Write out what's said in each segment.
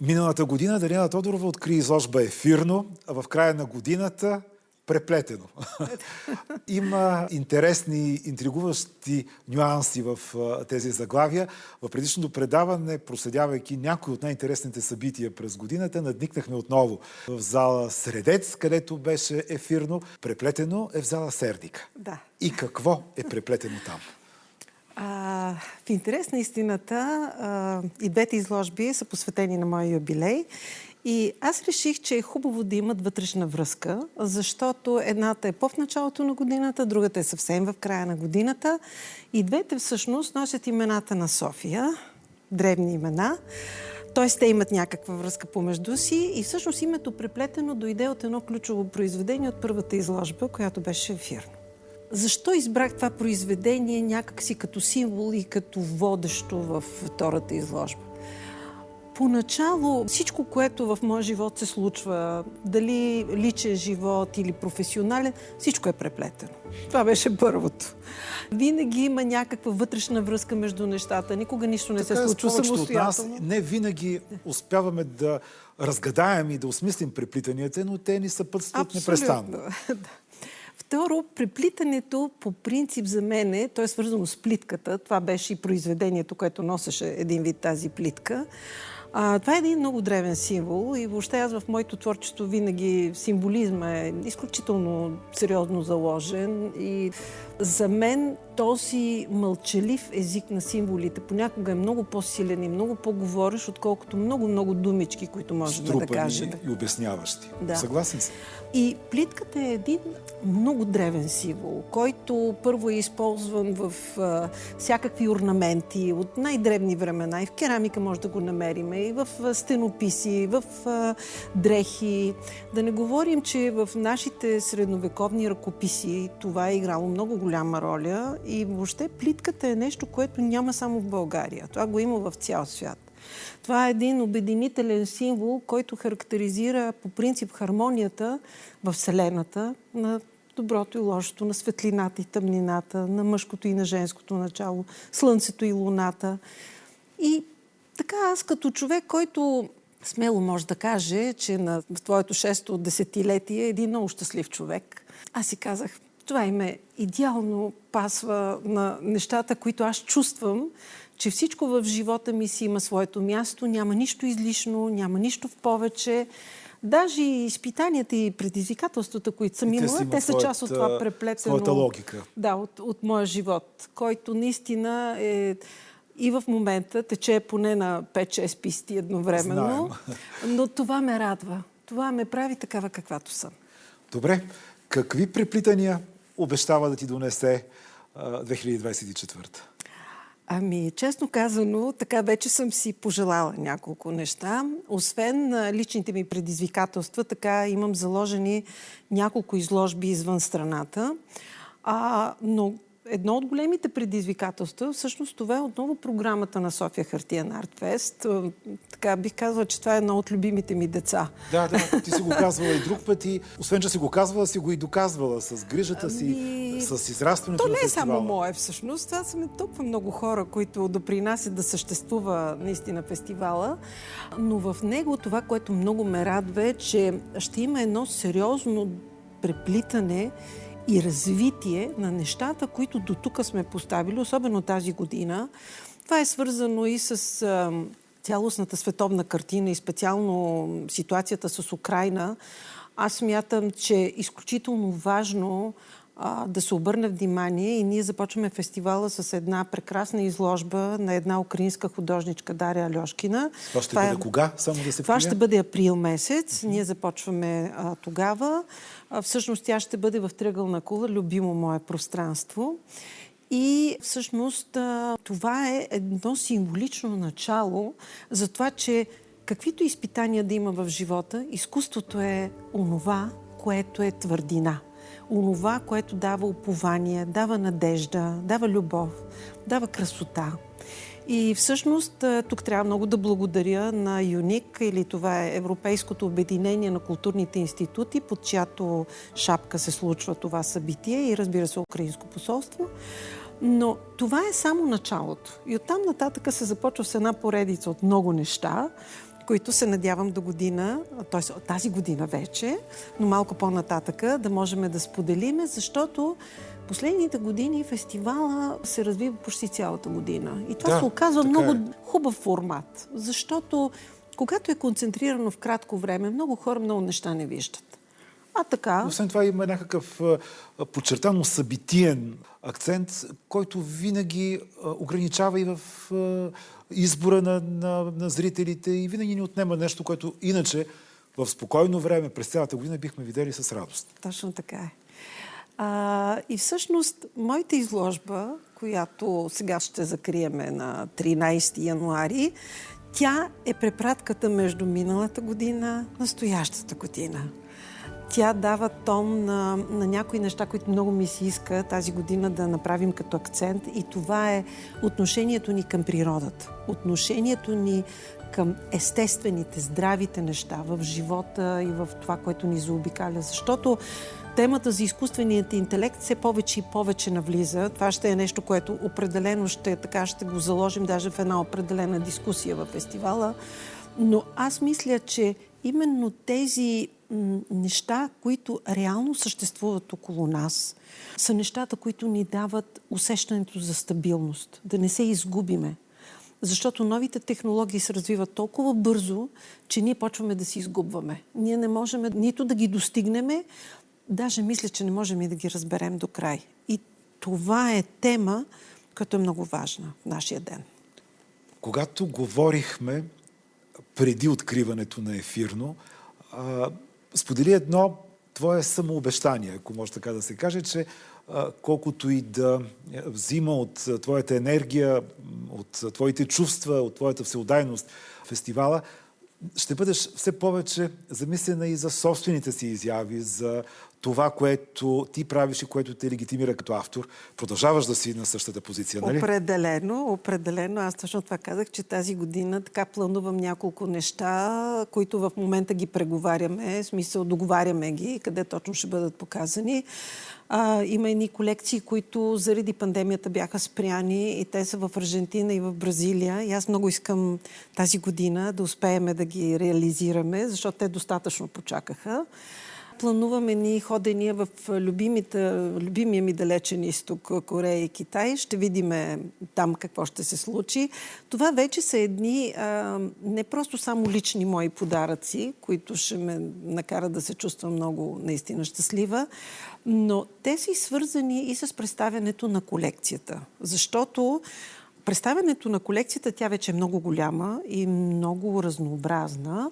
Миналата година Даниела Тодорова откри изложба ефирно, а в края на годината преплетено. Има интересни, интригуващи нюанси в тези заглавия. В предишното предаване, проследявайки някои от най-интересните събития през годината, надникнахме отново в зала Средец, където беше ефирно. Преплетено е в зала Сердика. Да. И какво е преплетено там? В интерес на истината и двете изложби са посветени на моя юбилей. И аз реших, че е хубаво да имат вътрешна връзка, защото едната е по-в началото на годината, другата е съвсем в края на годината. И двете всъщност носят имената на София, дребни имена. Т.е. те имат някаква връзка помежду си и всъщност името преплетено дойде от едно ключово произведение от първата изложба, която беше ефирно. Защо избрах това произведение някакси като символ и като водещо във втората изложба? Поначало всичко, което в моя живот се случва, дали личен живот или професионален, всичко е преплетено. Това беше първото. Винаги има някаква вътрешна връзка между нещата. Никога нищо не се случва самостоятелно. От нас не винаги успяваме да разгадаем и да осмислим преплитанията, но те ни съпътстват непрестанно. Второ, преплитането по принцип за мен, то е свързано с плитката. Това беше и произведението, което носеше един вид тази плитка. Това е един много древен символ и въобще аз в моето творчество винаги символизма е изключително сериозно заложен и за мен този мълчалив език на символите понякога е много по-силен и много по-говорещ, отколкото много думички, които можем да кажем. И обясняващи. Да. Съгласен съм. И плитката е един много древен символ, който първо е използван в всякакви орнаменти от най-древни времена. И в керамика може да го намерим, и в стенописи, и в дрехи. Да не говорим, че в нашите средновековни ръкописи това е играло много голяма роля и въобще плитката е нещо, което няма само в България. Това го има в цял свят. Това е един обединителен символ, който характеризира по принцип хармонията в Вселената, на доброто и лошото, на светлината и тъмнината, на мъжкото и на женското начало, слънцето и луната. И така аз като човек, който смело може да каже, че в твоето 6-то десетилетие е един много щастлив човек, аз си казах, това име идеално пасва на нещата, които аз чувствам, че всичко в живота ми си има своето място, няма нищо излишно, няма нищо в повече. Даже и изпитанията и предизвикателствата, които съм имала, те са част от това преплетено... Своята логика. Да, от моя живот, който наистина е и в момента тече поне на 5-6 писти едновременно. Знаем. Но това ме радва. Това ме прави такава каквато съм. Добре. Какви преплитания обещава да ти донесе 2024? Честно казано, така вече съм си пожелала няколко неща. Освен личните ми предизвикателства, така имам заложени няколко изложби извън страната. Но едно от големите предизвикателства, всъщност това е отново програмата на София Хартиен Арт Фест. Така бих казала, че това е едно от любимите ми деца. Да, ти си го казвала и друг път и освен, че си го казвала, си го и доказвала с грижата си, с израстването на фестивала. То не е само мое всъщност. Това са толкова много хора, които допринасят да съществува наистина фестивала. Но в него това, което много ме радва е, че ще има едно сериозно преплитане и развитие на нещата, които до тук сме поставили, особено тази година. Това е свързано и с цялостната световна картина и специално ситуацията с Украйна. Аз смятам, че е изключително важно да се обърне внимание и ние започваме фестивала с една прекрасна изложба на една украинска художничка Дария Алешкина. Това ще бъде кога? Само да се Това ще бъде април месец. Ние започваме тогава. Всъщност тя ще бъде в Триъгълна кула, любимо мое пространство. И всъщност това е едно символично начало за това, че каквито изпитания да има в живота, изкуството е онова, което е твърдина. Онова, което дава упование, дава надежда, дава любов, дава красота. И всъщност тук трябва много да благодаря на ЮНИК, или това е Европейското обединение на културните институти, под чиято шапка се случва това събитие и разбира се Украинско посолство. Но това е само началото. И оттам нататък се започва с една поредица от много неща, които се надявам до година, т.е. тази година вече, но малко по-нататъка, да можем да споделиме, защото последните години фестивала се развива почти цялата година. И това се оказва много хубав формат, защото когато е концентрирано в кратко време, много хора много неща не виждат. А така... Освен това има някакъв подчертано събитиен акцент, който винаги ограничава и в избора на зрителите и винаги ни отнема нещо, което иначе в спокойно време през цялата година бихме видели с радост. Точно така е. И всъщност, моята изложба, която сега ще закриеме на 13 януари, тя е препратката между миналата година и настоящата година. Тя дава тон на някои неща, които много ми се иска тази година да направим като акцент. И това е отношението ни към природата. Отношението ни към естествените, здравите неща в живота и в това, което ни заобикаля. Защото темата за изкуственият интелект все повече и повече навлиза. Това ще е нещо, което определено ще го заложим даже в една определена дискусия във фестивала. Но аз мисля, че именно тези неща, които реално съществуват около нас, са нещата, които ни дават усещането за стабилност, да не се изгубиме. Защото новите технологии се развиват толкова бързо, че ние почваме да се изгубваме. Ние не можем нито да ги достигнем, даже мисля, че не можем и да ги разберем до край. И това е тема, която е много важна в нашия ден. Когато говорихме преди откриването на Ефирно, сподели едно твое самообещание, ако може така да се каже, че колкото и да взима от твоята енергия, от твоите чувства, от твоята всеотдайност фестивала, ще бъдеш все повече замислена и за собствените си изяви, за това, което ти правиш и което те легитимира като автор. Продължаваш да си на същата позиция, нали? Определено. Аз точно това казах, че тази година така планувам няколко неща, които в момента ги преговаряме, в смисъл договаряме ги, къде точно ще бъдат показани. Има едни колекции, които заради пандемията бяха спряни и те са в Аржентина и в Бразилия. И аз много искам тази година да успеем да ги реализираме, защото те достатъчно почакаха. Плануваме ни ходения в любимия ми далечен изток, Корея и Китай. Ще видим там какво ще се случи. Това вече са едни не просто само лични мои подаръци, които ще ме накарат да се чувствам много наистина щастлива, но те са и свързани и с представянето на колекцията. Защото представянето на колекцията, тя вече е много голяма и много разнообразна.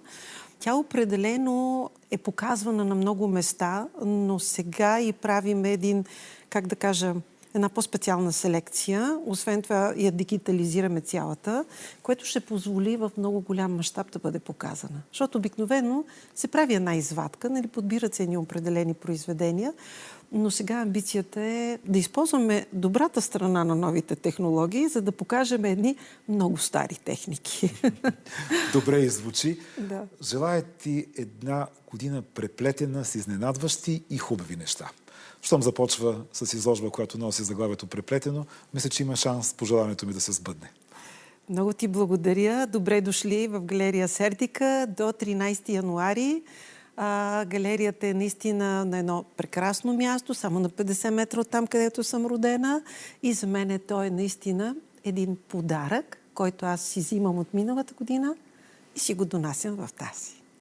Тя определено е показвана на много места, но сега и правим една по-специална селекция. Освен това я дигитализираме цялата, което ще позволи в много голям мащаб да бъде показана. Защото обикновено се прави една извадка, подбират се едни определени произведения, но сега амбицията е да използваме добрата страна на новите технологии, за да покажем едни много стари техники. Добре иззвучи. Да. Желая ти една година преплетена с изненадващи и хубави неща. Щом започва с изложба, която носи заглавието "Преплетено", мисля, че има шанс пожеланието ми да се сбъдне. Много ти благодаря. Добре дошли в галерия Сердика до 13 януари. Галерията е наистина на едно прекрасно място, само на 50 метра от там, където съм родена. И за мен той е наистина един подарък, който аз си взимам от миналата година и си го донасям в тази.